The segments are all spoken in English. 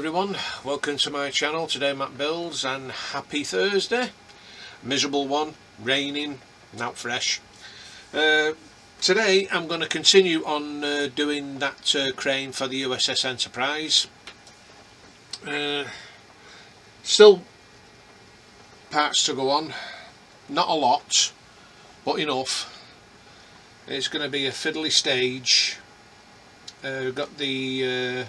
everyone, welcome to my channel. Today Matt Builds, and happy Thursday. Miserable one, raining, not fresh. Today I'm going to continue on doing that crane for the USS Enterprise. Still parts to go on, not a lot, but enough. It's going to be a fiddly stage. We've got the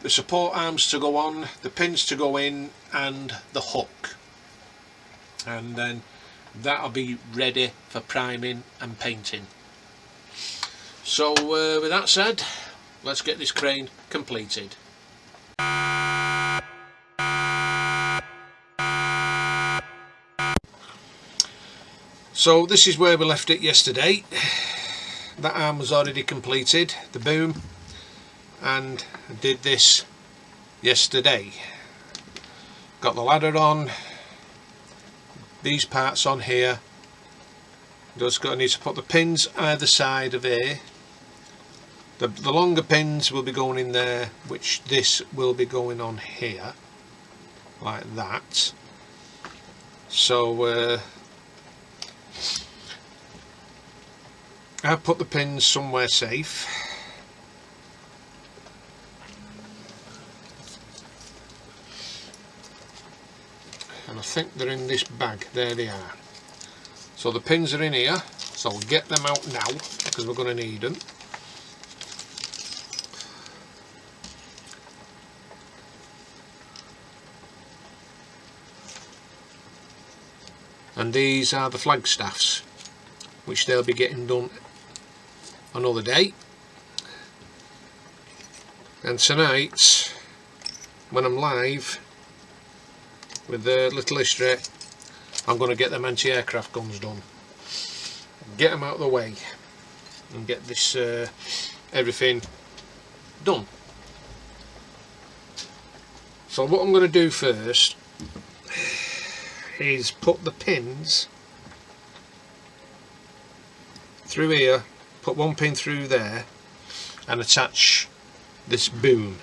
support arms to go on, the pins to go in, and the hook, and then that'll be ready for priming and painting. So with that said, let's get this crane completed. So this is where we left it yesterday. That arm was already completed, the boom, and I did this yesterday. Got the ladder on, these parts on here. I need to put the pins either side of here. The longer pins will be going in there, which this will be going on here, like that. So I've put the pins somewhere safe. And I think they're in this bag. There they are. So the pins are in here, so I'll get them out now because we're going to need them. And these are the flagstaffs, which they'll be getting done another day. And tonight, when I'm live with the little history, I'm going to get them anti-aircraft guns done, get them out of the way, and get this everything done. So what I'm going to do first is put the pins through here, put one pin through there, and attach this boom.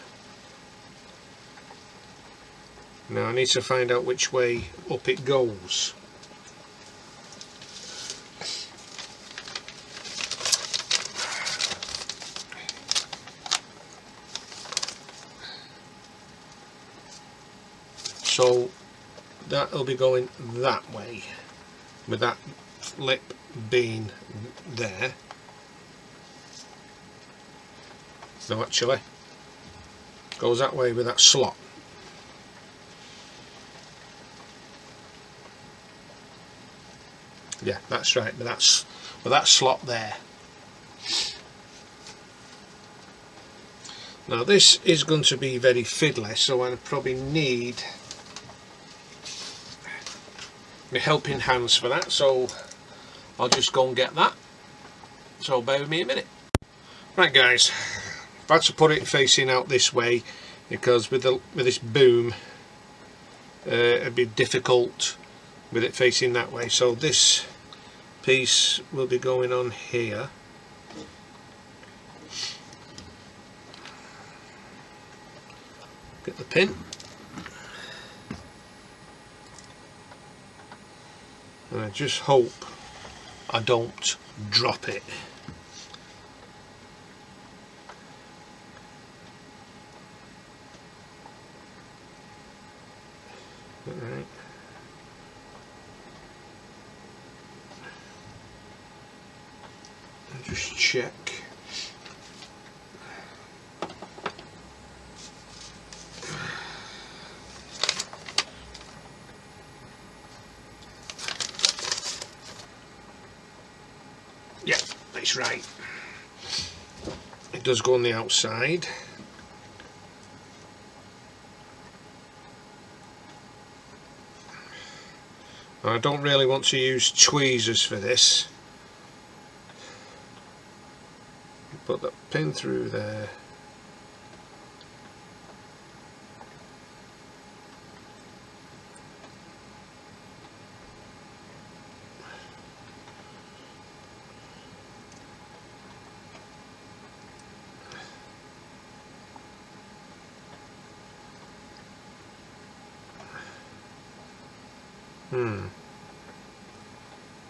Now I need to find out which way up it goes. So that'll be going that way, with that lip being there. No, actually goes that way with that slot. Yeah, that's right, but that's with that slot there. Now this is going to be very fiddly, so I probably need my helping hands for that, so I'll just go and get that. So bear with me a minute. Right guys, I've had to put it facing out this way because with this boom it'd be difficult with it facing that way. So this piece will be going on here. Get the pin. And I just hope I don't drop it. Alright. Just check. Yeah, that's right. It does go on the outside. I don't really want to use tweezers for this. Put that pin through there.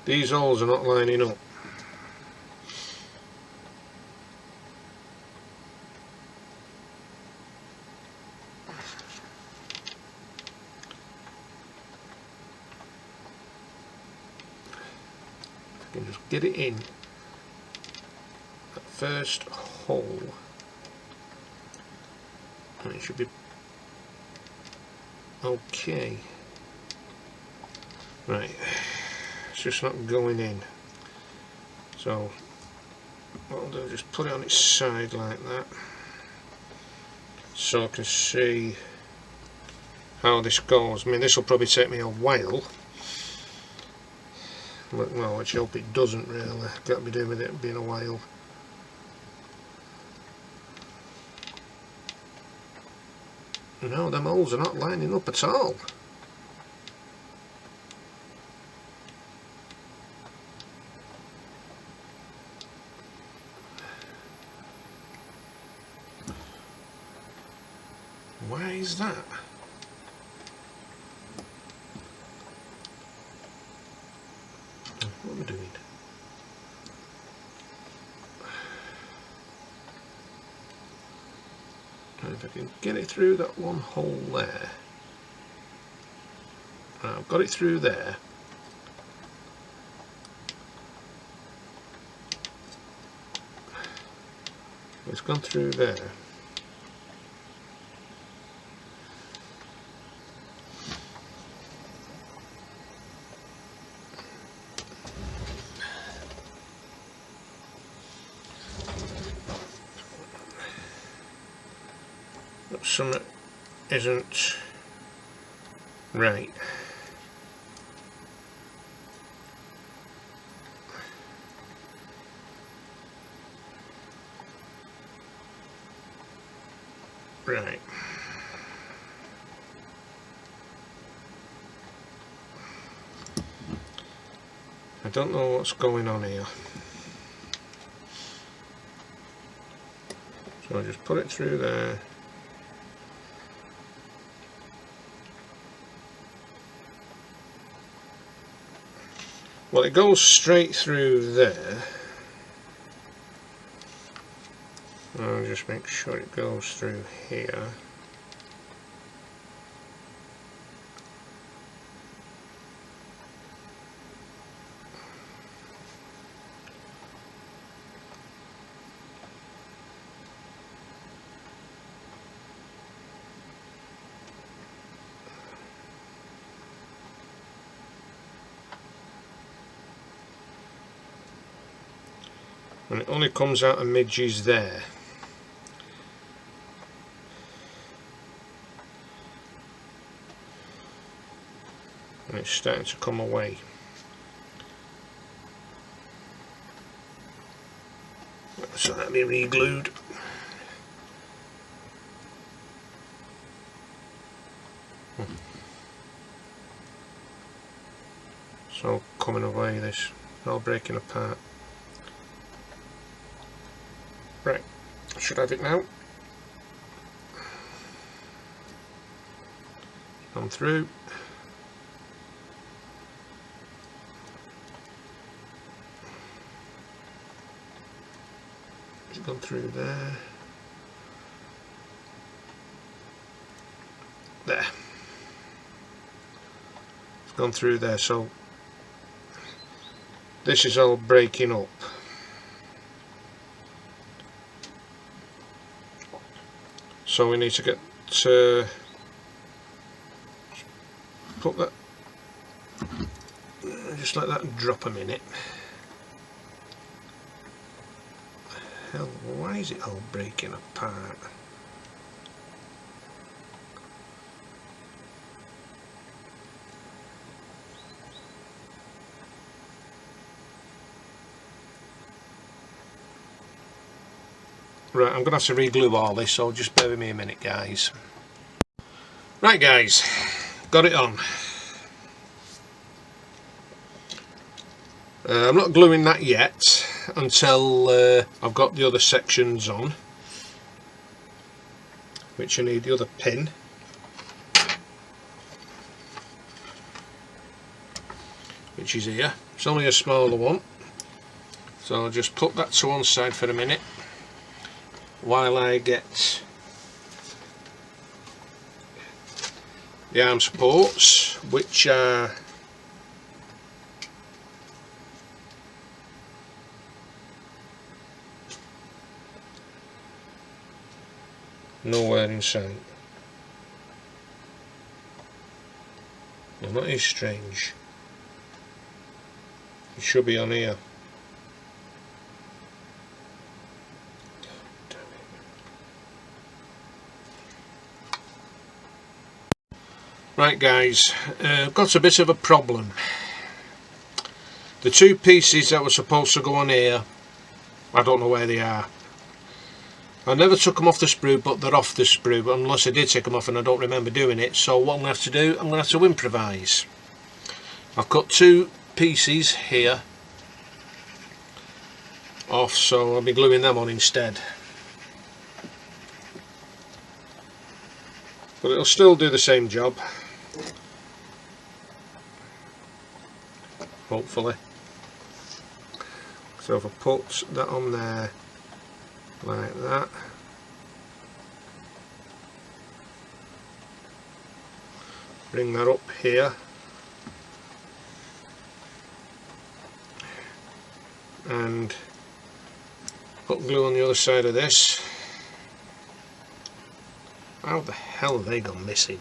These holes are not lining up. I can just get it in that first hole, and it should be okay. Right, it's just not going in. So what I'll do is just put it on its side like that, so I can see how this goes. I mean, this will probably take me a while, but well, let's hope it doesn't really. Got to be doing with it being a while. No, them holes are not lining up at all. Why is that? What am I doing? And if I can get it through that one hole there. Right, I've got it through there. It's gone through there. But something isn't right. Right. I don't know what's going on here. So I'll just put it through there. Well, it goes straight through there. I'll just make sure it goes through here. And it only comes out of midges there. And it's starting to come away. So that'll be re-glued. It's all coming away, this, all breaking apart. Right, I should have it now. Come through. It's gone through there. There. It's gone through there, so this is all breaking up. So we need to get put that, just let that drop a minute. Hell, why is it all breaking apart? Right, I'm going to have to re-glue all this, so just bear with me a minute, guys. Right, guys, got it on. I'm not gluing that yet until I've got the other sections on, which I need the other pin. which is here. It's only a smaller one, so I'll just put that to one side for a minute while I get the arm supports, which are nowhere in sight. Well, that is strange. It should be on here. Right guys, got a bit of a problem. The two pieces that were supposed to go on here, I don't know where they are. I never took them off the sprue, but they're off the sprue, unless I did take them off and I don't remember doing it. So what I'm going to have to do, I'm going to have to improvise. I've cut two pieces here off, so I'll be gluing them on instead. But it'll still do the same job, hopefully. So if I put that on there like that, bring that up here, and put glue on the other side of this. How the hell have they gone missing?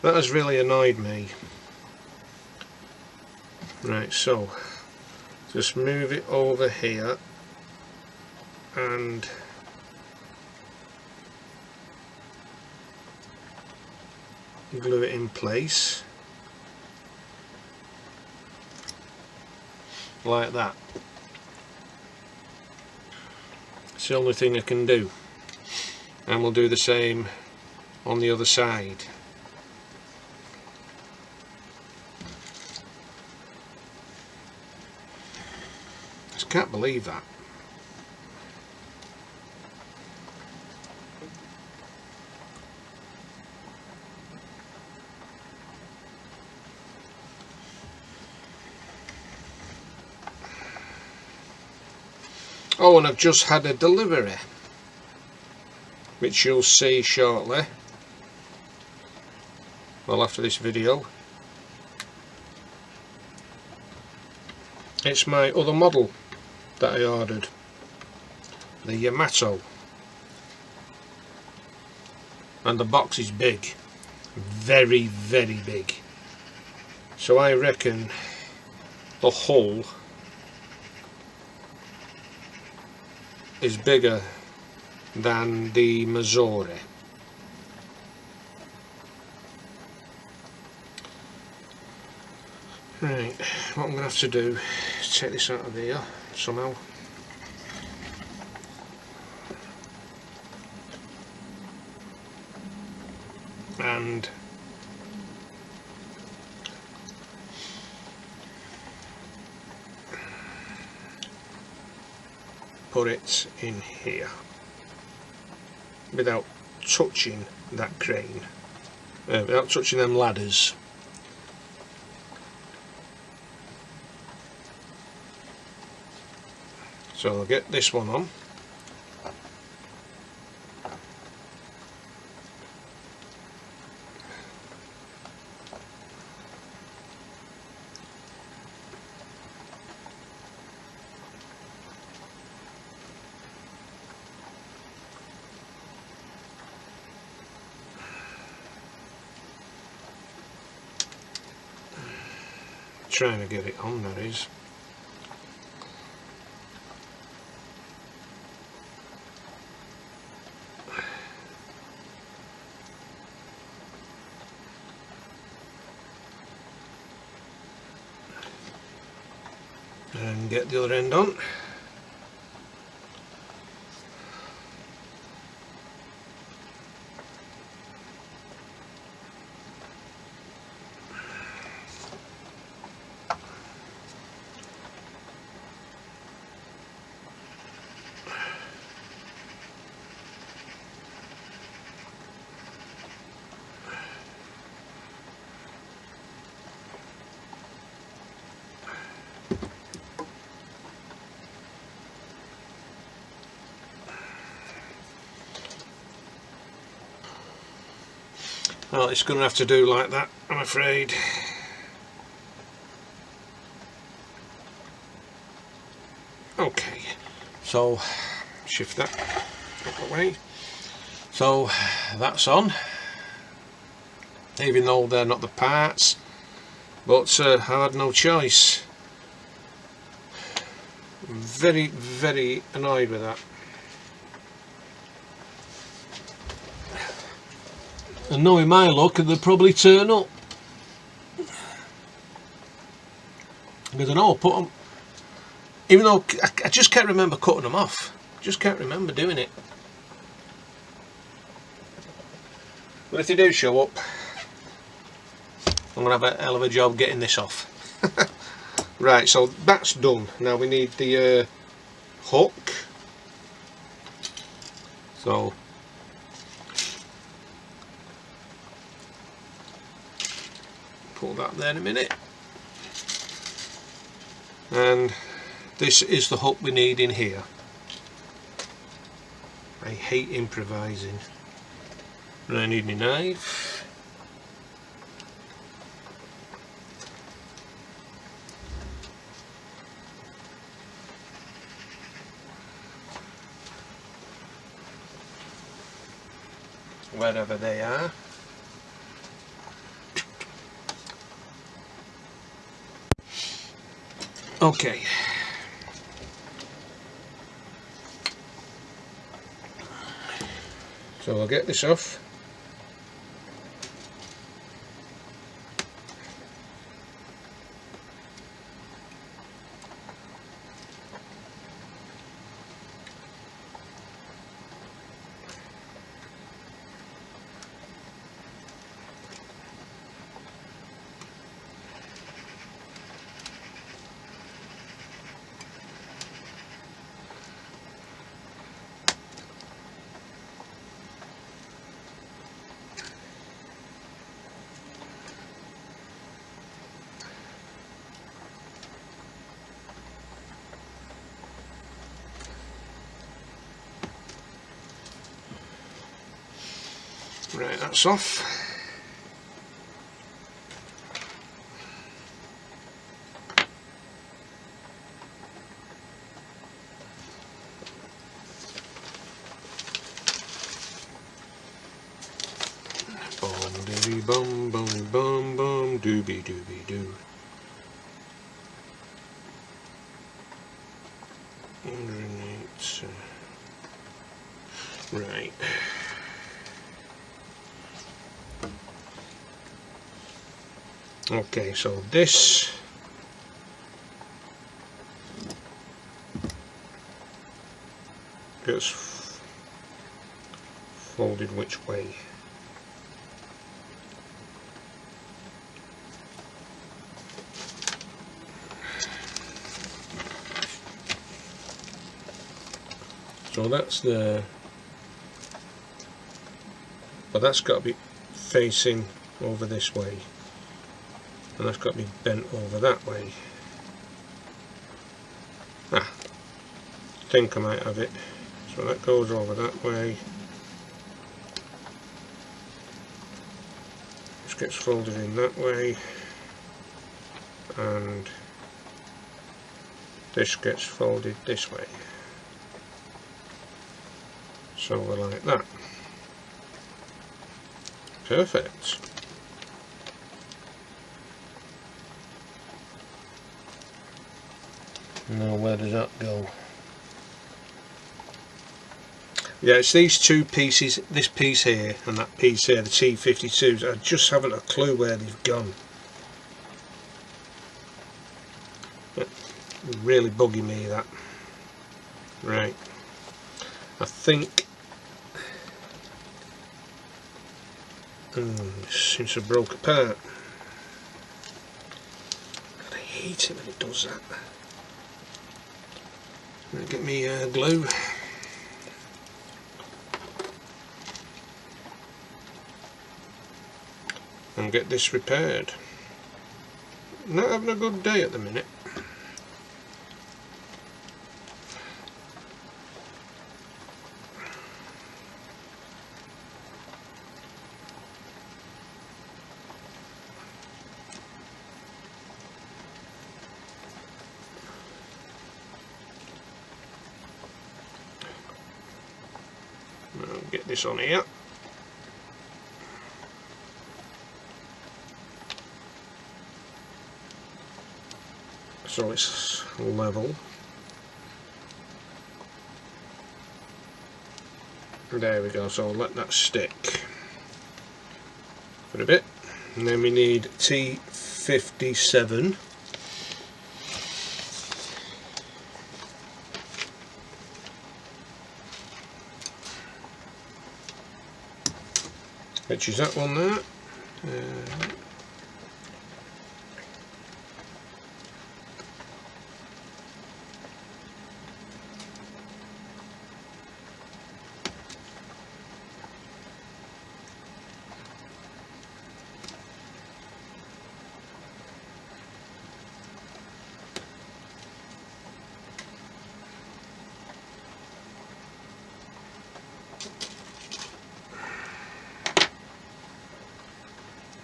That has really annoyed me. Right, so just move it over here and glue it in place like that. It's the only thing I can do, and we'll do the same on the other side. Just can't believe that. Oh, and I've just had a delivery, which you'll see shortly, well after this video. It's my other model that I ordered, the Yamato, and the box is big, very very big. So I reckon the hull is bigger than the Missouri. Right, what I'm going to have to do is take this out of here somehow. And put it in here without touching that crane, without touching them ladders. So I'll get this one on. Trying to get it on, that is. And get the other end on. Well, it's going to have to do like that, I'm afraid. Okay, so shift that out of the way. So that's on, even though they're not the parts, but I had no choice. Very annoyed with that. And knowing my luck, they'll probably turn up. Because I know I put them, even though I just can't remember cutting them off. Just can't remember doing it. But if they do show up, I'm going to have a hell of a job getting this off. Right, so that's done. Now we need the hook. So put that there in a minute. And this is the hook we need in here. I hate improvising. And I need my knife. Wherever they are. Okay. So I'll get this off. Right, that's off. Bum dooby bum bum bum dooby dooby doo. Right. Okay, so this gets folded which way? So that's the, but that's got to be facing over this way, and that's got to be bent over that way. I think I might have it. So that goes over that way. This gets folded in that way, and this gets folded this way. So we're like that. Perfect. Now where does that go? Yeah, it's these two pieces, this piece here and that piece here, the T52s. I just haven't a clue where they've gone. Really bugging me, that. Right. I think it seems to have broke apart. God, I hate it when it does that. I'm going to get me glue. And get this repaired. Not having a good day at the minute. this on here. So it's level. There we go, so I'll let that stick for a bit. And then we need T57. Which is that one there.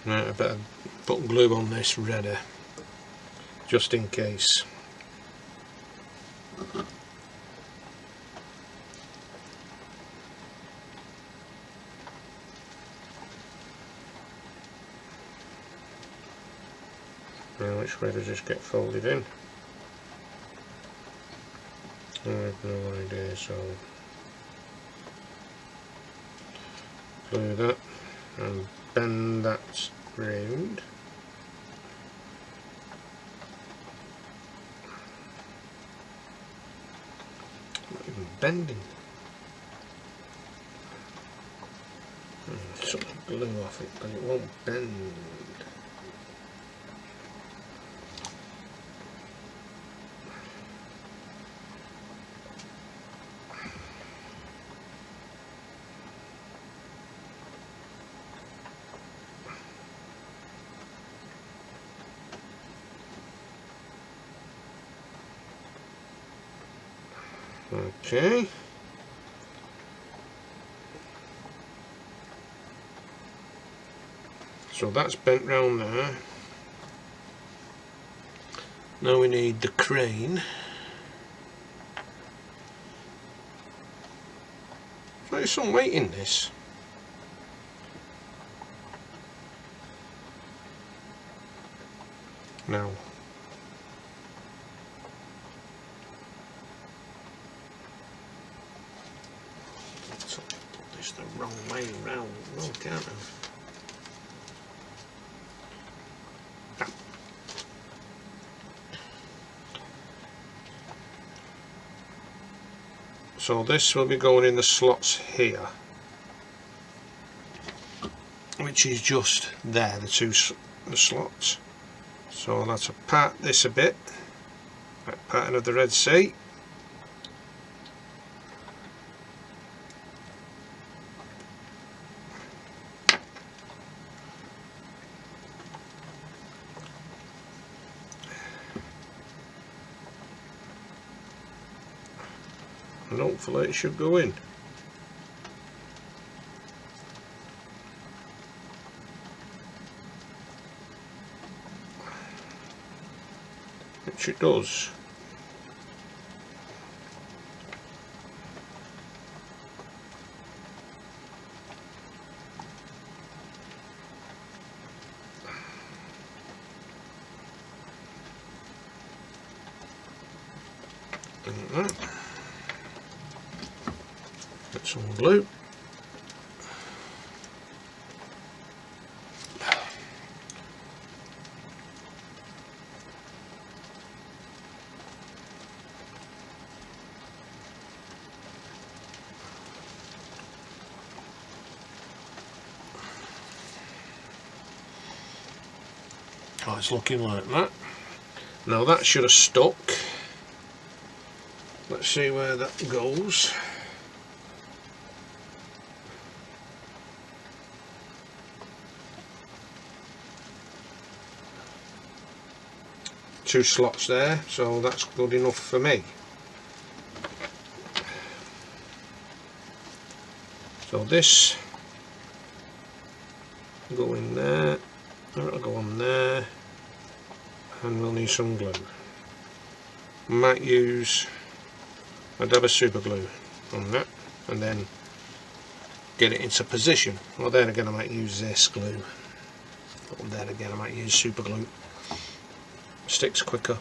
Right, I better put glue on this ready, just in case. Now, which way does this get folded in? I have no idea, so glue that and bend that round. Not even bending. Some glue off it, but it won't bend. Okay. So that's bent round there. Now we need the crane. So there's some weight in this. Now. So put this the wrong way round. No, can't have. So this will be going in the slots here, which is just there, the slots. So I'll have to part this a bit, like pattern of the Red Sea. And hopefully it should go in. Which it does. Like that. Get some glue. Oh, it's looking like that. Now that should have stuck. Let's see where that goes. Two slots there, so that's good enough for me. So this will go in there, that'll go on there, and we'll need some glue. Might use a dab of super glue on that, and then get it into position. Well, then again I might use this glue, but then again I might use super glue. Sticks quicker.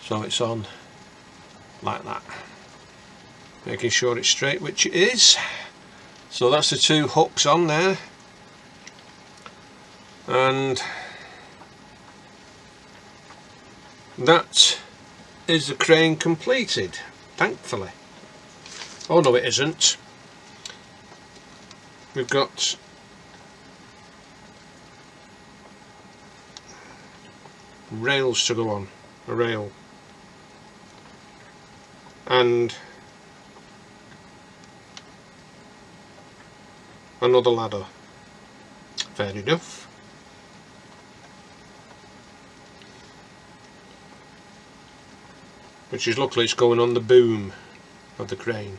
So it's on like that, making sure it's straight, which it is. So that's the two hooks on there, and that is the crane completed, thankfully. Oh no, it isn't. We've got rails to go on, a rail, and another ladder. Fair enough. Which is luckily it's going on the boom of the crane.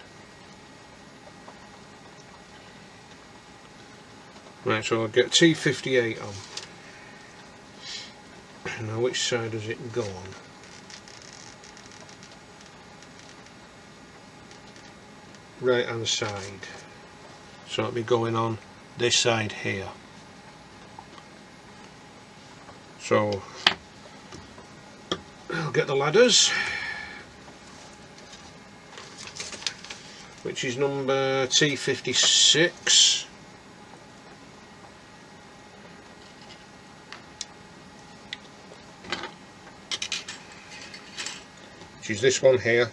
Right, so I'll get T58 on. Now which side does it go on? Right hand side. So it'll be going on this side here. So I'll get the ladders, which is number T56. Which is this one here.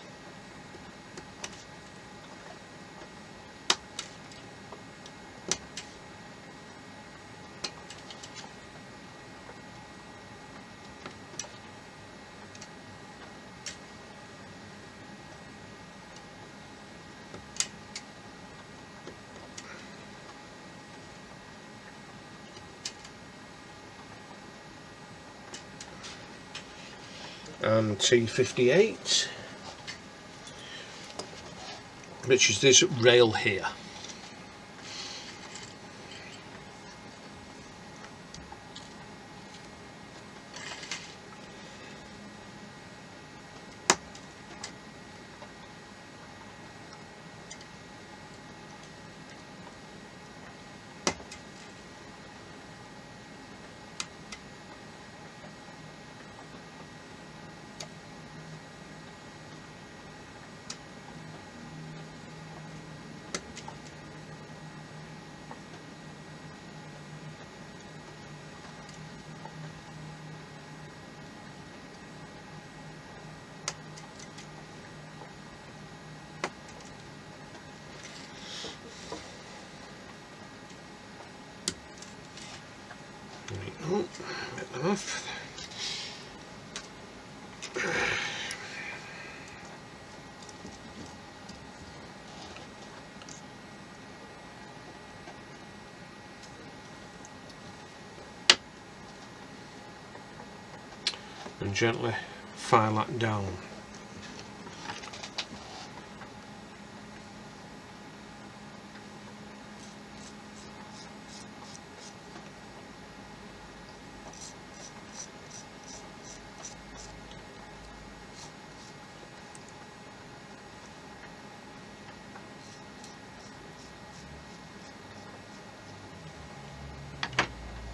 And T58, which is this rail here. Oh, get them off. And gently file that down.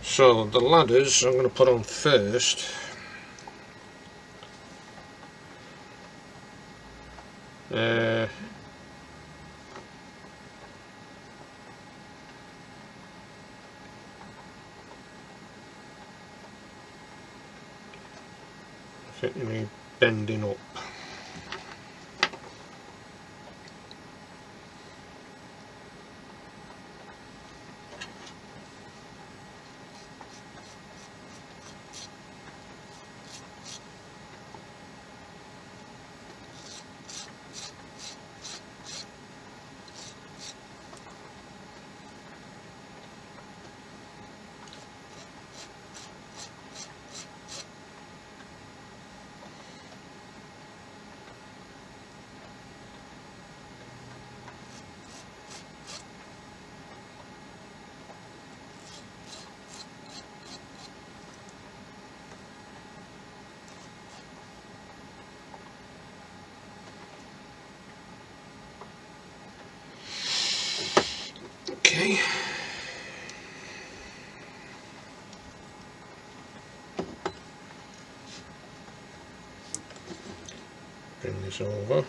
So the ladders I'm going to put on first. think you need bending up. Okay. Bring this over.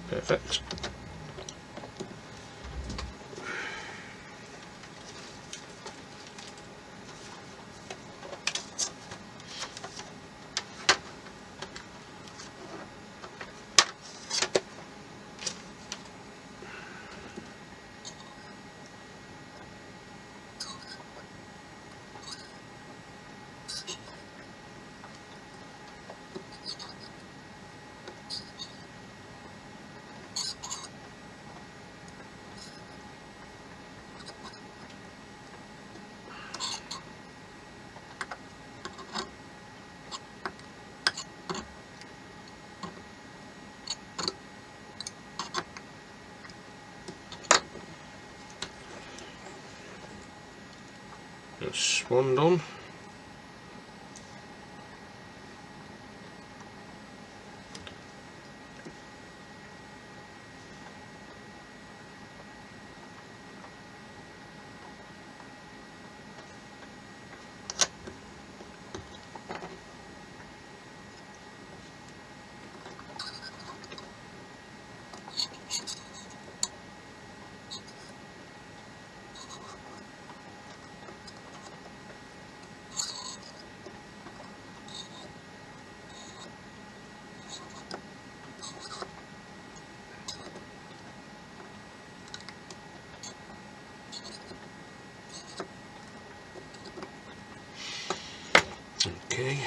Perfect. That's one done. Okay.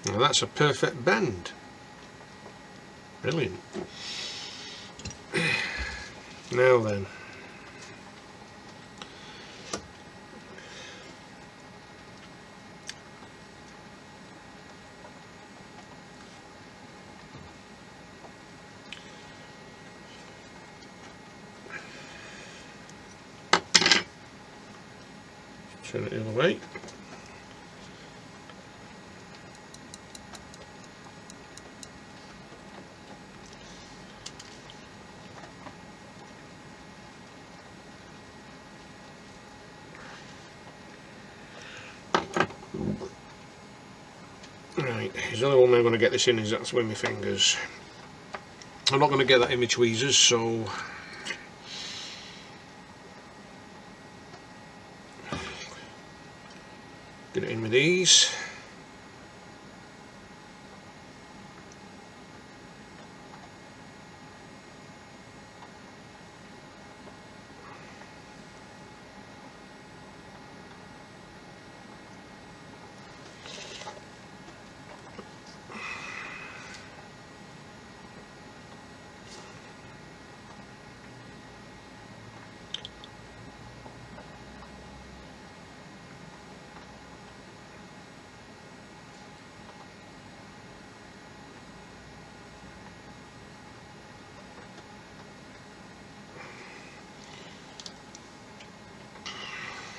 Now that's a perfect bend. Brilliant. Now then. Turn it the other way. Right, the only one way I'm going to get this in is that's with my fingers. I'm not going to get that in my tweezers, so get it in with these.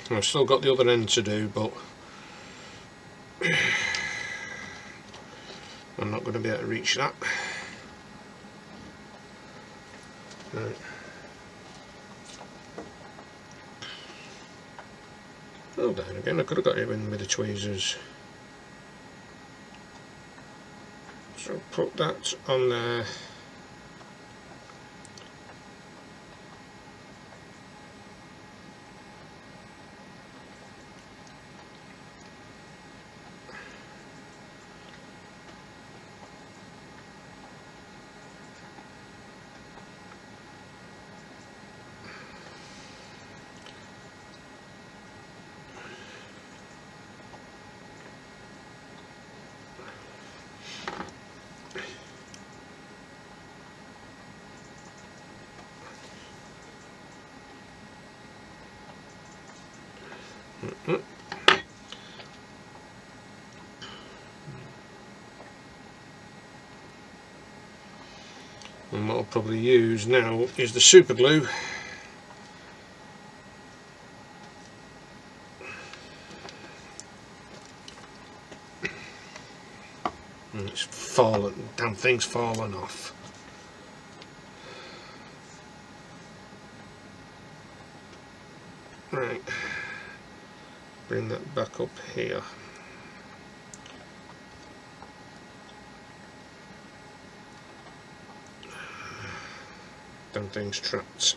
I've still got the other end to do, but I'm not going to be able to reach that. Right. Oh, down again, I could have got it in with the tweezers. So put that on there. And what I'll probably use now is the super glue. And it's fallen, damn thing's fallen off. Right, bring that back up here. Damn thing's trapped.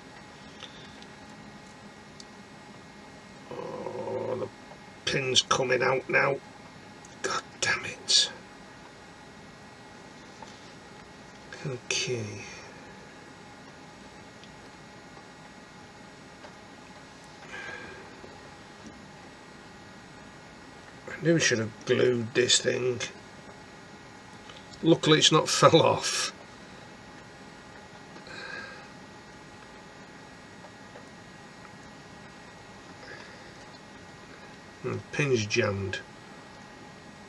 Oh, the pin's coming out now. God damn it. Okay. I knew I should have glued this thing. Luckily it's not fell off. And the pin's jammed.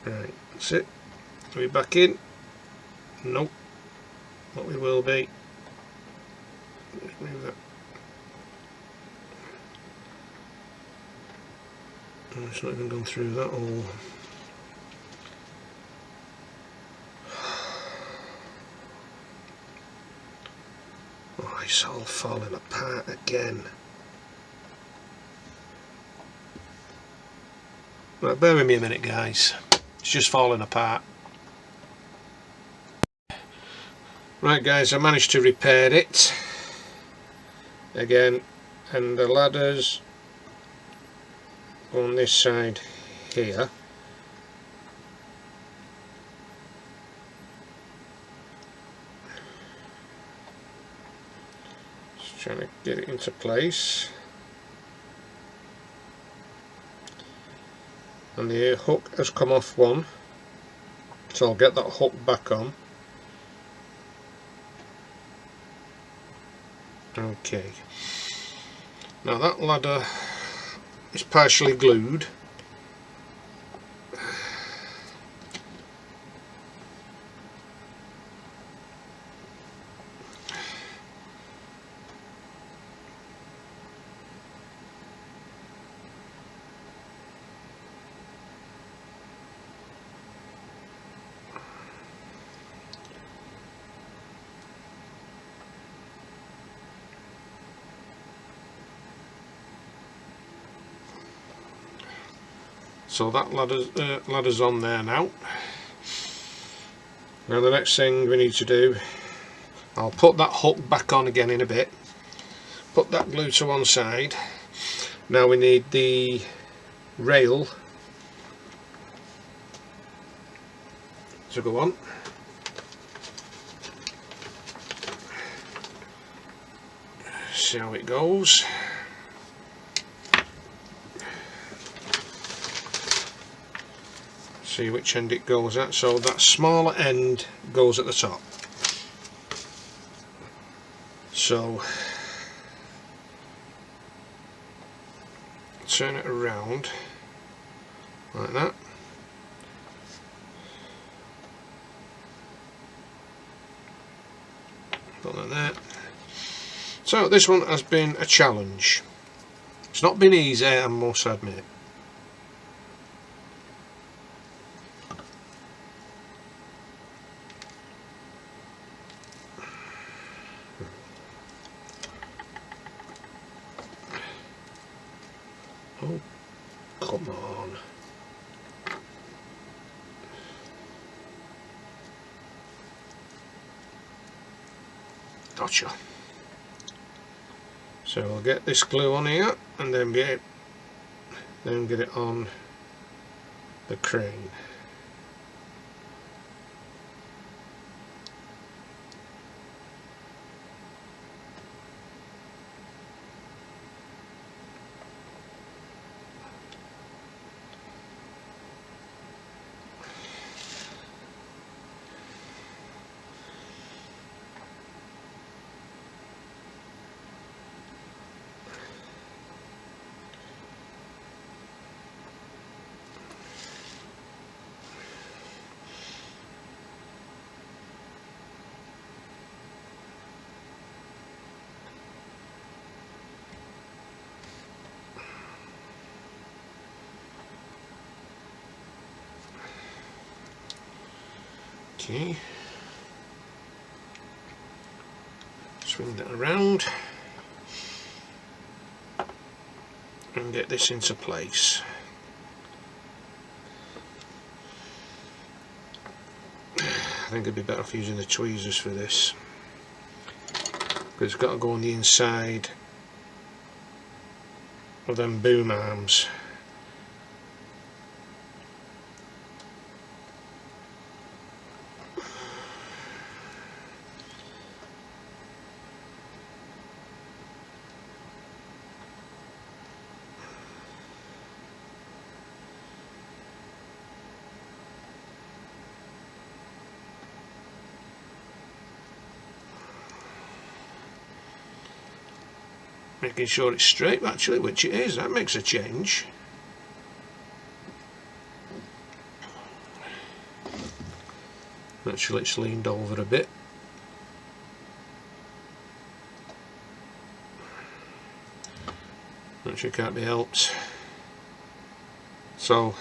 Right, that's it. Are we back in? Nope. What we will be. Let's move that. Oh, it's not even gone through that hole. Oh, it's all falling apart again. Right, bear with me a minute, guys. It's just falling apart. Right, guys, I managed to repair it again, and the ladders on this side here. Just trying to get it into place. And the hook has come off one, so I'll get that hook back on. Okay, now that ladder is partially glued. So that ladder's on there now. Now the next thing we need to do, I'll put that hook back on again in a bit. Put that glue to one side. Now we need the rail to go on. See how it goes. See which end it goes at. So that smaller end goes at the top. So turn it around like that. Put that there. So this one has been a challenge. It's not been easy, I must admit. Oh, come on. Gotcha. So I'll get this glue on here and then get it on the crane. Okay. Swing that around and get this into place. I think it'd be better off using the tweezers for this, because it's got to go on the inside of them boom arms. Making sure it's straight, actually, which it is. That makes a change. Actually, it's leaned over a bit. Actually, can't be helped. So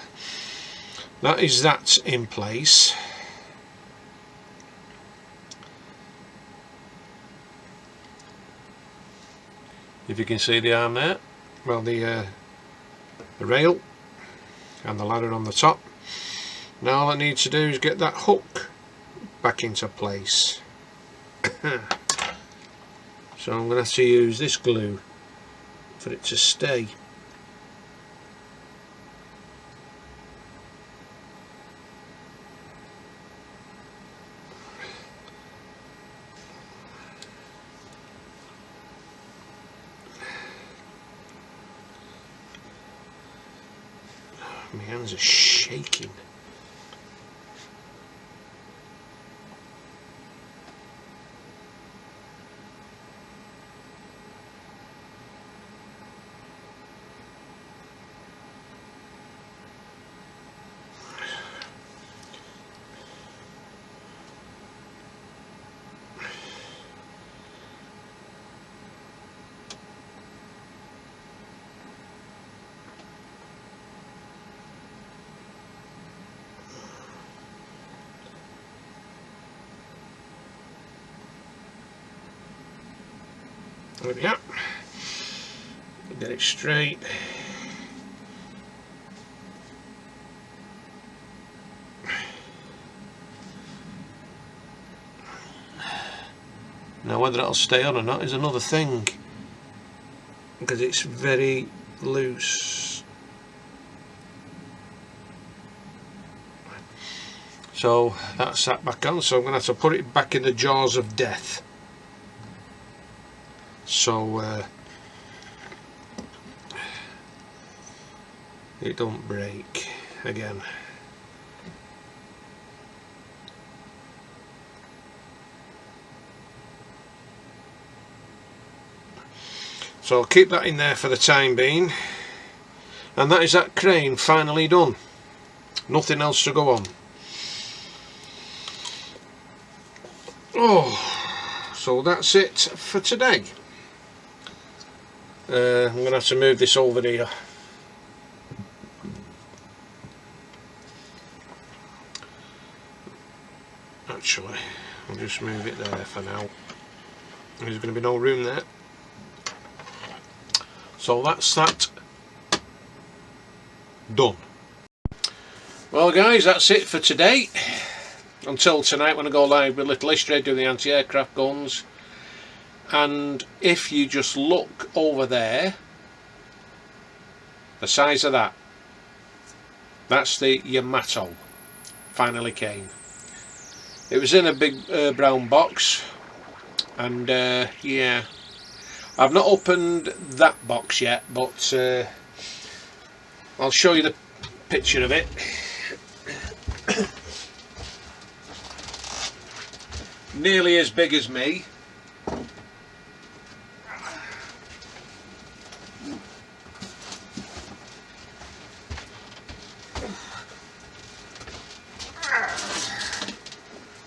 that is that in place. If you can see the arm there, well, the rail and the ladder on the top. Now all I need to do is get that hook back into place. So I'm going to have to use this glue for it to stay. My hands are shaking. There we are. Get it straight. Now whether it'll stay on or not is another thing, because it's very loose. So that's that back on, so I'm going to have to put it back in the jaws of death. So it don't break again. So I'll keep that in there for the time being, and that is that crane finally done. Nothing else to go on. Oh, so that's it for today. I'm going to have to move this over here. Actually, I'll just move it there for now. There's going to be no room there. So that's that done. Well guys, that's it for today. Until tonight when I go live with Little History doing the anti-aircraft guns. And if you just look over there, the size of that, that's the Yamato. Finally came. It was in a big brown box, and yeah, I've not opened that box yet, but I'll show you the picture of it. Nearly as big as me.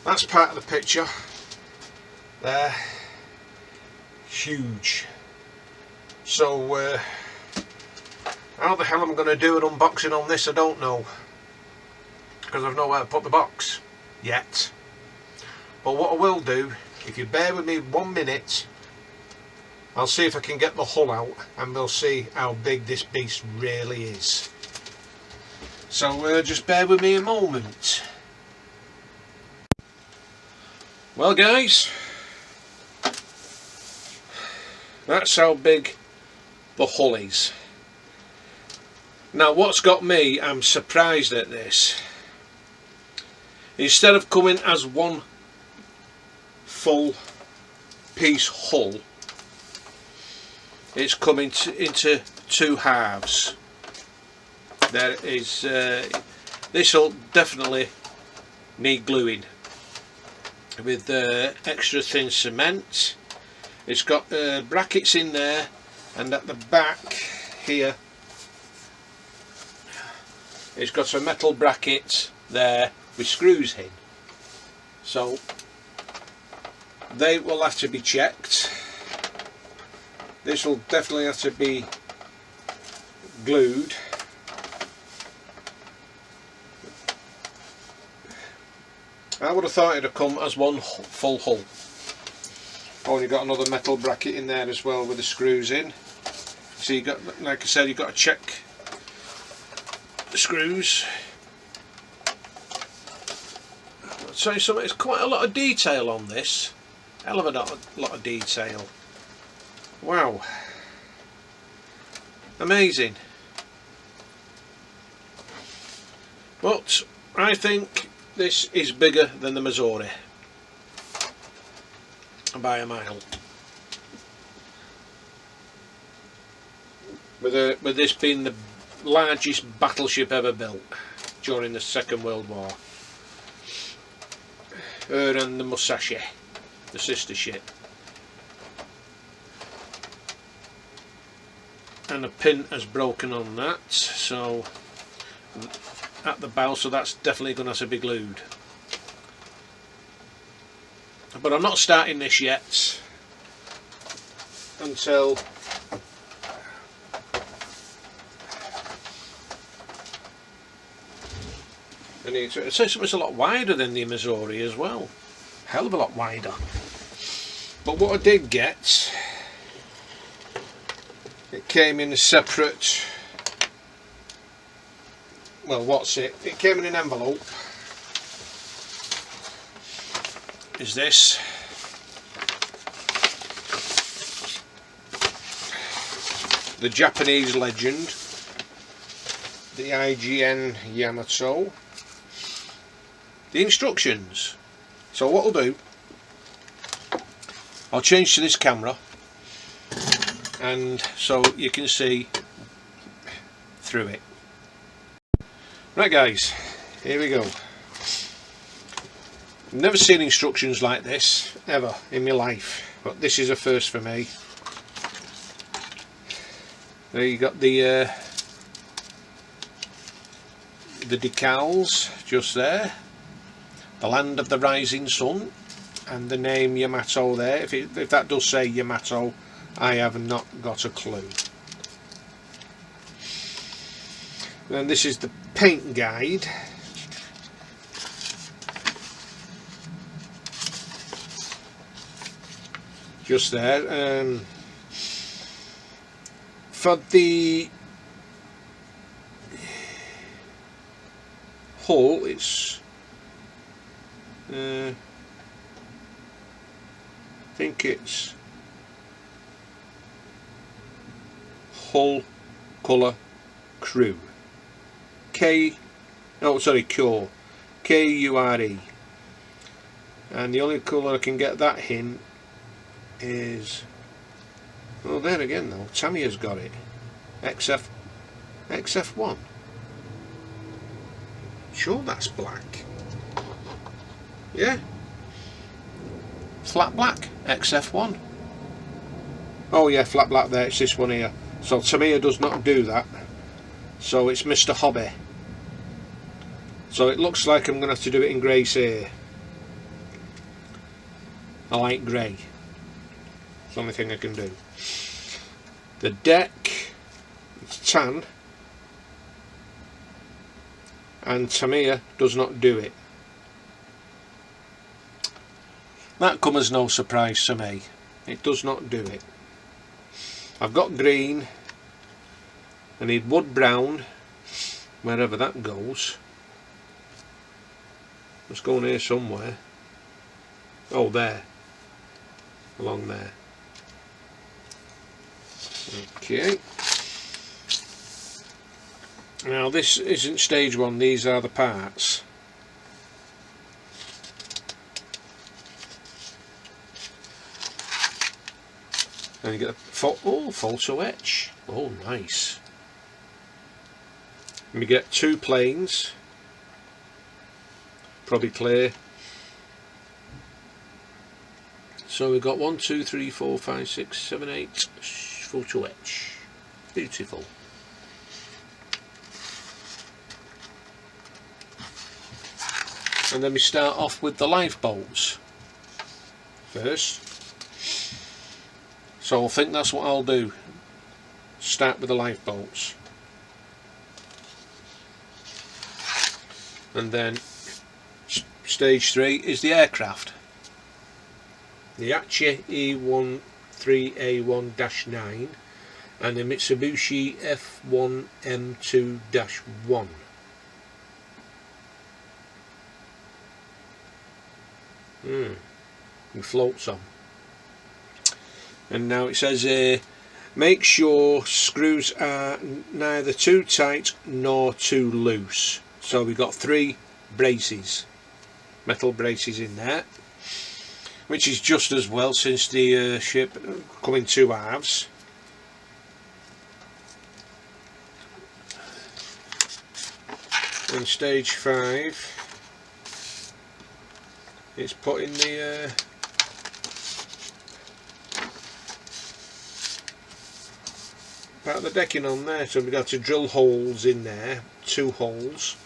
That's part of the picture there. Huge. So how the hell am I going to do an unboxing on this, I don't know, because I've nowhere to put the box yet. But what I will do, if you bear with me 1 minute, I'll see if I can get the hull out and we'll see how big this beast really is. So just bear with me a moment. Well guys, that's how big the hull is. Now what's got me, I'm surprised at this. Instead of coming as one full piece hull, it's coming into 2 halves. There is, this will definitely need gluing with extra thin cement. It's got brackets in there, and at the back here it's got a metal bracket there with screws in, so they will have to be checked. This will definitely have to be glued. I would have thought it'd have come as one full hull. Oh, and you've got another metal bracket in there as well with the screws in. So you got, like I said, you've got to check the screws. I'll tell you something, it's quite a lot of detail on this. Hell of a lot of detail. Wow. Amazing. But I think this is bigger than the Missouri by a mile. With this being the largest battleship ever built during the Second World War. Her and the Musashi, the sister ship. And a pin has broken on that, so at the bow, so that's definitely going to have to be glued. But I'm not starting this yet until it's a lot wider than the Missouri as well. Hell of a lot wider. But what I did get, it came in a separate, well, what's it? It came in an envelope. Is this. The Japanese legend, the IGN Yamato. The instructions. So what I'll do, I'll change to this camera, and so you can see through it. Right guys, here we go. Never seen instructions like this ever in my life, but this is a first for me. There you got the decals just there, the land of the rising sun, and the name Yamato there. If that does say Yamato, I have not got a clue. Then this is the paint guide. Just there. For the hull, it's I think it's hull colour crew. Cure. K-U-R-E. And the only colour I can get that hint is, well, there again though, Tamiya's got it. XF1. Sure that's black. Yeah. Flat black, XF1. Oh yeah, flat black there, it's this one here. So Tamiya does not do that. So it's Mr. Hobby. So it looks like I'm going to have to do it in grey here. I like grey. It's the only thing I can do. The deck, it's tan. And Tamiya does not do it. That come as no surprise to me. It does not do it. I've got green. I need wood brown, wherever that goes. It's going here somewhere. Oh, there. Along there. Okay. Now this isn't stage 1, these are the parts. And you get a photo etch. Oh, nice. And we get 2 planes, probably clear. So we've got 1, 2, 3, 4, 5, 6, 7, 8 photo etch. Beautiful. And then we start off with the lifeboats first. So I think that's what I'll do. Start with the lifeboats. And then stage 3 is the aircraft. The Acha E13A1-9 and the Mitsubishi F1M2-1. It floats on. And now it says make sure screws are neither too tight nor too loose. So we've got 3 braces, metal braces in there, which is just as well since the ship come in 2 halves. And stage 5, it's putting the part of the decking on there, so we've got to drill holes in there, 2 holes,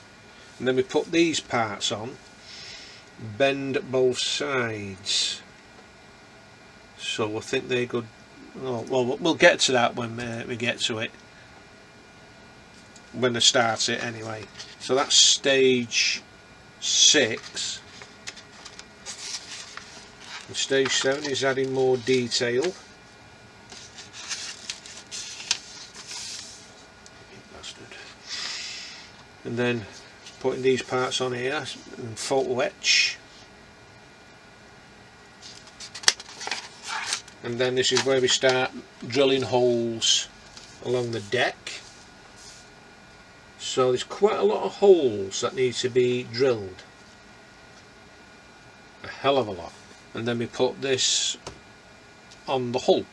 and then we put these parts on, bend both sides. So I think they could. Oh, well, we'll get to that when we get to it, when they start it anyway. So that's stage 6. And stage 7 is adding more detail. And then putting these parts on here and photo etch. And then this is where we start drilling holes along the deck. So there's quite a lot of holes that need to be drilled. A hell of a lot. And then we put this on the hull.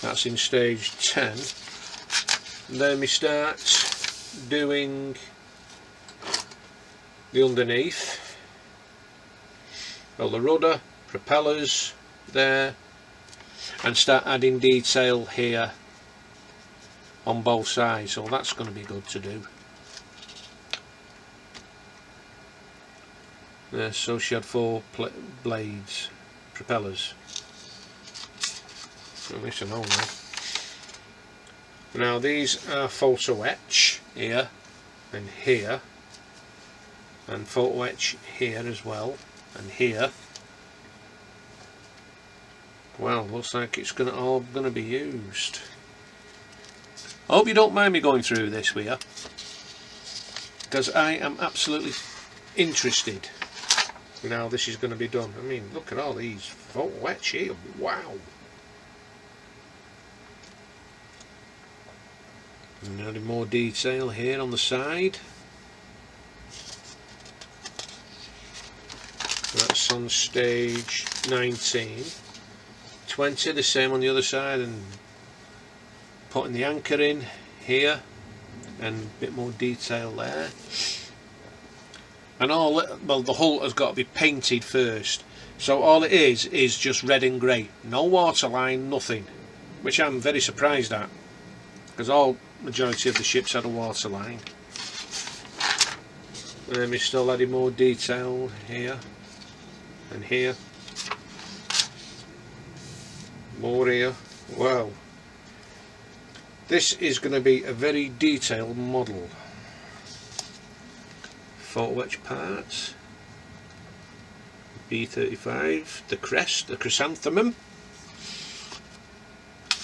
That's in stage 10. And then we start doing the underneath. Well, the rudder, propellers there, and start adding detail here on both sides. So that's going to be good to do. So she had 4 blades, propellers. At least I know now. Now these are photo etch here and here, and photo etch here as well, and here. Well, looks like it's all gonna be used. I hope you don't mind me going through this with you, because I am absolutely interested in how this is going to be done. I mean, look at all these photo etch here. Wow. And adding more detail here on the side. That's on stage 19. 20, the same on the other side, and putting the anchor in here and a bit more detail there. And well, the hull has got to be painted first. So all it is just red and grey. No waterline, nothing. Which I'm very surprised at, because majority of the ships had a waterline. And then we're still adding more detail here and here. More here. Wow. This is going to be a very detailed model. photo etch parts. B35, the crest, the chrysanthemum,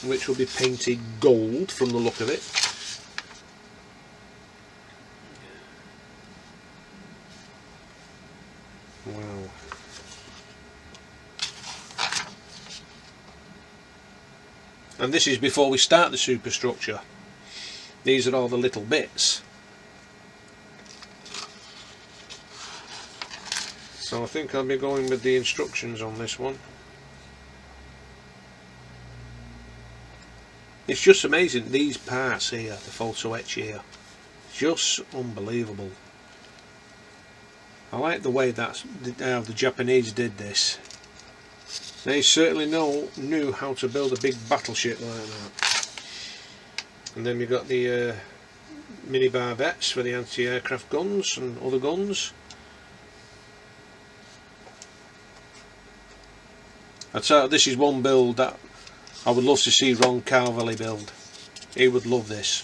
which will be painted gold from the look of it. Wow. And this is before we start the superstructure. These are all the little bits. So I think I'll be going with the instructions on this one. It's just amazing, these parts here, the photo etch here, just unbelievable. I like the way that's how the Japanese did this. They certainly knew how to build a big battleship like that. And then we've got the mini barbettes for the anti-aircraft guns and other guns. I tell you, this is one build that I would love to see Ron Carvelli build. He would love this.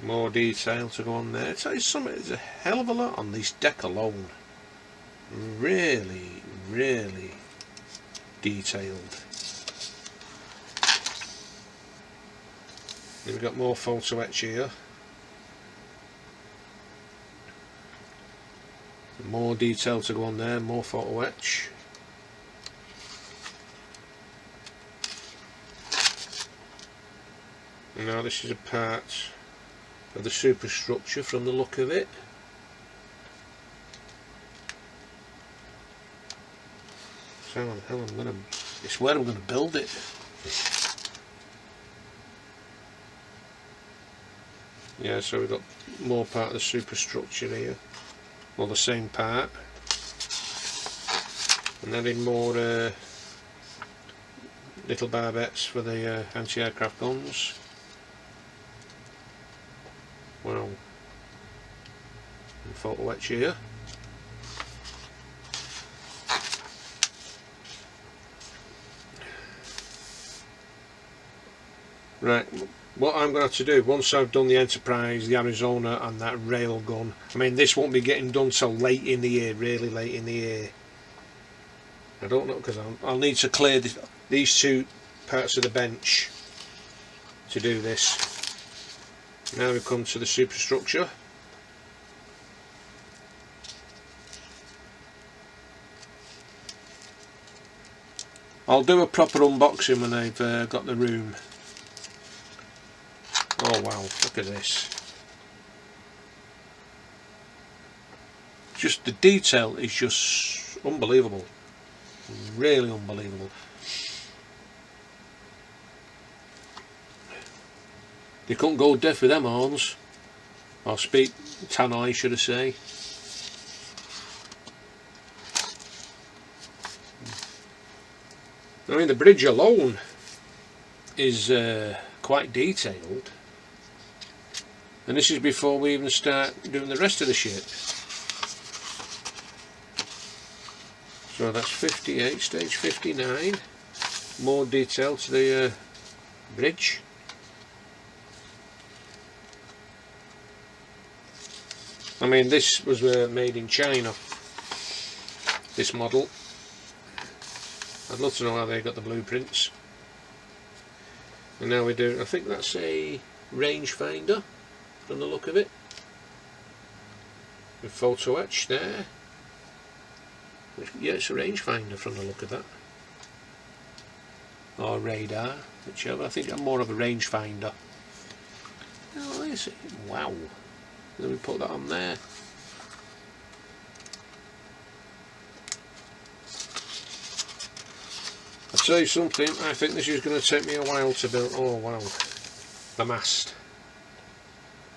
More detail to go on there. I tell you something, there's a hell of a lot on this deck alone. Really, really detailed. Then we've got more photo etch here. More detail to go on there, more photo etch. And now this is a part of the superstructure from the look of it. So how the hell I'm gonna, it's where I'm gonna build it. Yeah, so we've got more part of the superstructure here. Well, the same part, and then in more little barbettes for the anti-aircraft guns. Wow. And photo etch here. Right, what I'm going to have to do, once I've done the Enterprise, the Arizona and that rail gun, I mean this won't be getting done till late in the year, really late in the year. I don't know, because I'll need to clear these two parts of the bench to do this. Now we come to the superstructure. I'll do a proper unboxing when I've got the room. Oh wow, look at this. Just the detail is just unbelievable. Really unbelievable. You couldn't go deaf with them horns. Or speak Tannoy, should I say. I mean, the bridge alone is quite detailed. And this is before we even start doing the rest of the ship. So that's 58, stage 59. More detail to the bridge. I mean, this was made in China, this model. I'd love to know how they got the blueprints. And now we do, I think that's a rangefinder from the look of it. With photo etch there. Yeah, it's a rangefinder from the look of that. Or radar, whichever. I think I'm more of a rangefinder. Oh, is it? Wow. Then we put that on there. I'll tell you something, I think this is going to take me a while to build. Oh wow. The mast.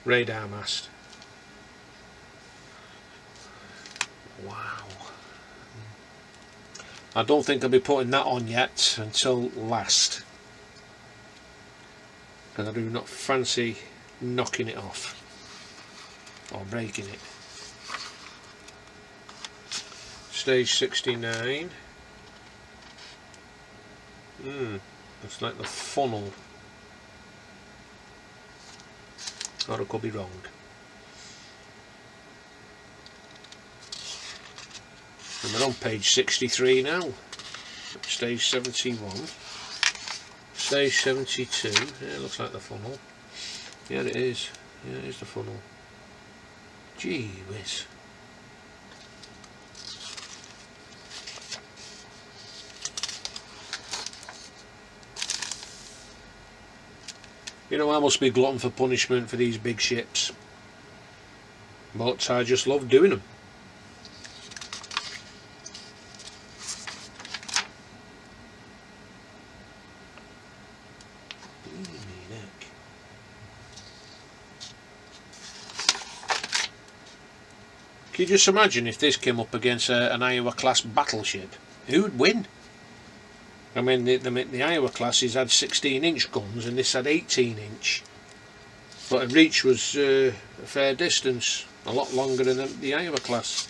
Radar mast. Wow. I don't think I'll be putting that on yet until last. Because I do not fancy knocking it off. Or breaking it. Stage 69. Looks like the funnel. or I could be wrong. And we're on page 63 now. Stage 71. Stage 72. Yeah, it looks like the funnel. Yeah, it is. Yeah, it is the funnel. Gee whiz. You know, I must be glutton for punishment for these big ships, but I just love doing them. Can you just imagine if this came up against an Iowa class battleship? Who would win? I mean, the Iowa classes had 16-inch guns and this had 18-inch. But the reach was a fair distance, a lot longer than the Iowa class.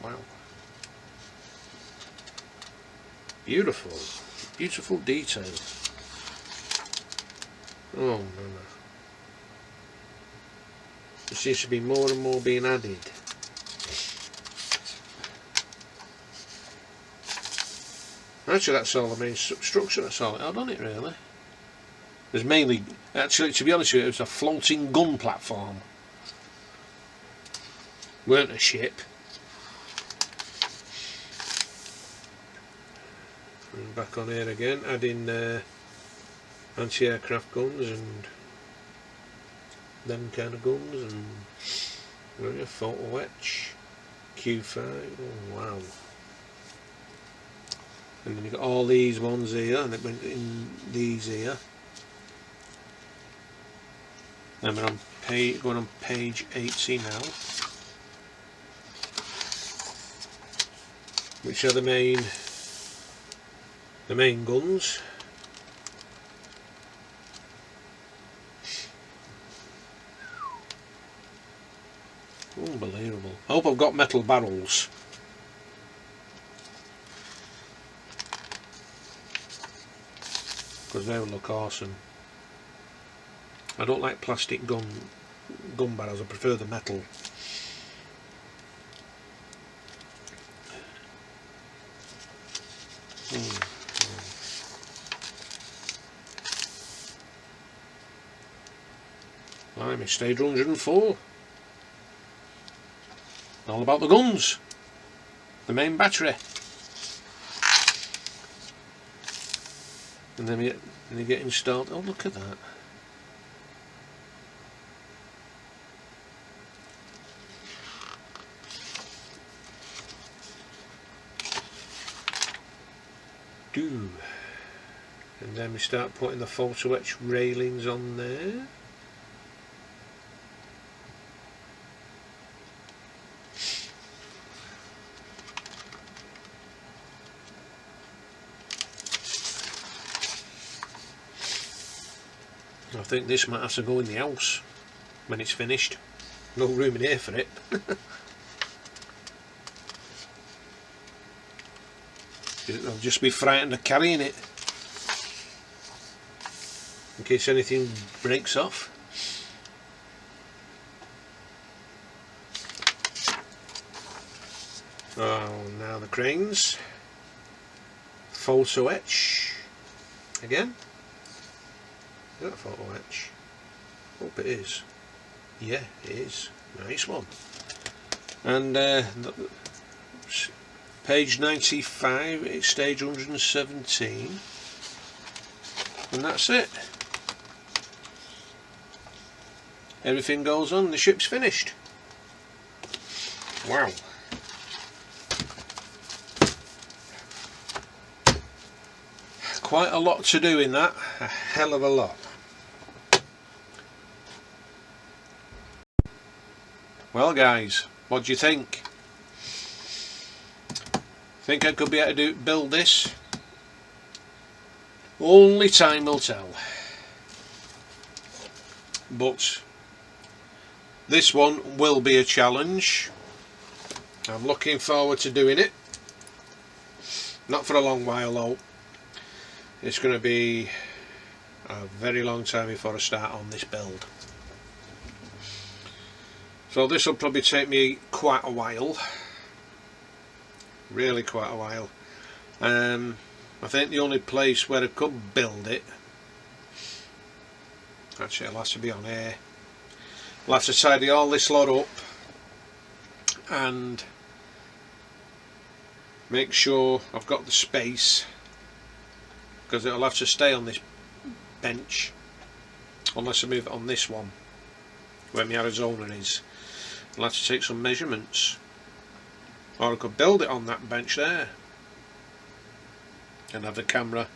Wow. Beautiful. Beautiful detail. Oh, no, no. There seems to be more and more being added. Actually, that's all the main structure, that's all it had on it, really. There's mainly, actually, to be honest with you, it was a floating gun platform. Weren't a ship. And back on here again, adding anti-aircraft guns and them kind of guns, and photo etch, Q5, oh wow. And then you've got all these ones here, and it went in these here. Then we're on going on page 80 now, which are the main guns. Unbelievable. I hope I've got metal barrels. Because they would look awesome. I don't like plastic gun barrels, I prefer the metal. Blimey, stage 104. All about the guns. The main battery. And then they get installed. Oh, look at that. And then we start putting the photo etch railings on there. I think this might have to go in the house when it's finished. No room in here for it. I'll just be frightened of carrying it in case anything breaks off. Oh, now the cranes. Photo etch again. Is that a photo etch? Hope it is. Yeah, it is. Nice one. And page 95, it's stage 117. And that's it. Everything goes on, the ship's finished. Wow. Quite a lot to do in that, a hell of a lot. Well guys, what do you think? Think I could be able to build this? Only time will tell. But this one will be a challenge. I'm looking forward to doing it. Not for a long while though. It's going to be a very long time before I start on this build. So this will probably take me quite a while, really quite a while. I think the only place where I could build it, actually it'll have to be on here. I'll have to tidy all this lot up and make sure I've got the space, because it'll have to stay on this bench unless I move it on this one where my Arizona is. I'll have to take some measurements, or I could build it on that bench there and have the camera,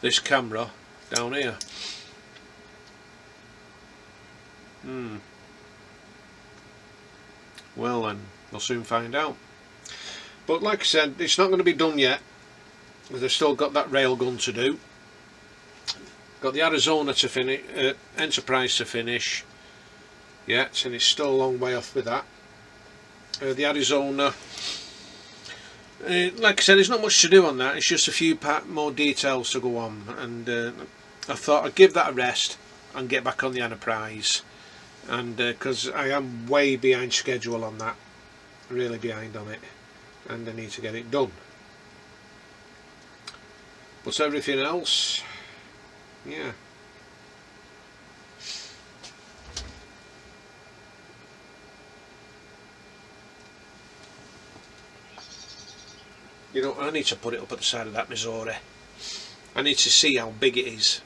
this camera down here. Well then, we'll soon find out. But like I said, it's not going to be done yet, because I've still got that railgun to do. Got the Arizona to finish, Enterprise to finish yet, and it's still a long way off with that. The Arizona, like I said, there's not much to do on that. It's just a few more details to go on, and I thought I'd give that a rest and get back on the Enterprise, and because I am way behind schedule on that, really behind on it, and I need to get it done. But everything else, yeah. You know, I need to put it up at the side of that Missouri. I need to see how big it is.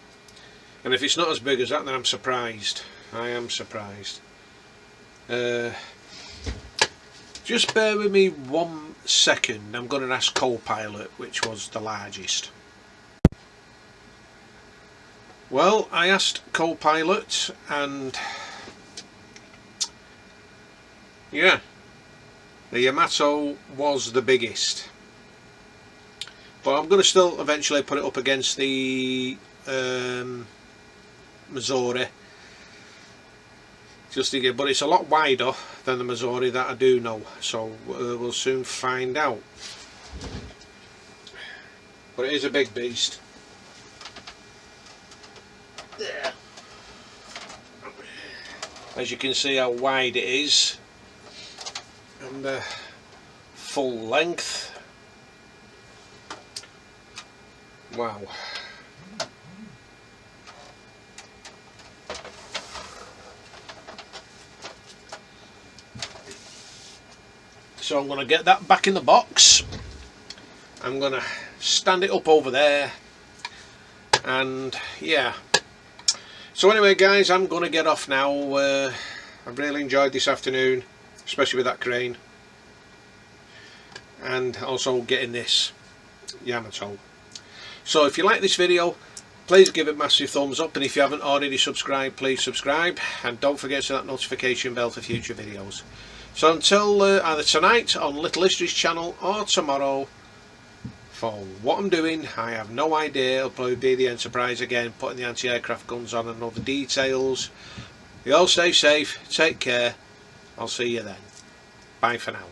And if it's not as big as that, then I'm surprised. I am surprised. Just bear with me 1 second. I'm going to ask Copilot which was the largest. Well, I asked Copilot, and yeah, the Yamato was the biggest. But I'm going to still eventually put it up against the Missouri, just again, but it's a lot wider than the Missouri, that I do know, so we'll soon find out. But it is a big beast. There. As you can see how wide it is, and full length. Wow. So I'm going to get that back in the box. I'm going to stand it up over there, and yeah. So anyway guys, I'm going to get off now. I've really enjoyed this afternoon, especially with that crane, and also getting this Yamato. So if you like this video, please give it a massive thumbs up, and if you haven't already subscribed, please subscribe, and don't forget to hit that notification bell for future videos. So until either tonight on Little History's channel or tomorrow, for what I'm doing, I have no idea. It'll probably be the Enterprise again, putting the anti-aircraft guns on and other details. You all stay safe, take care, I'll see you then. Bye for now.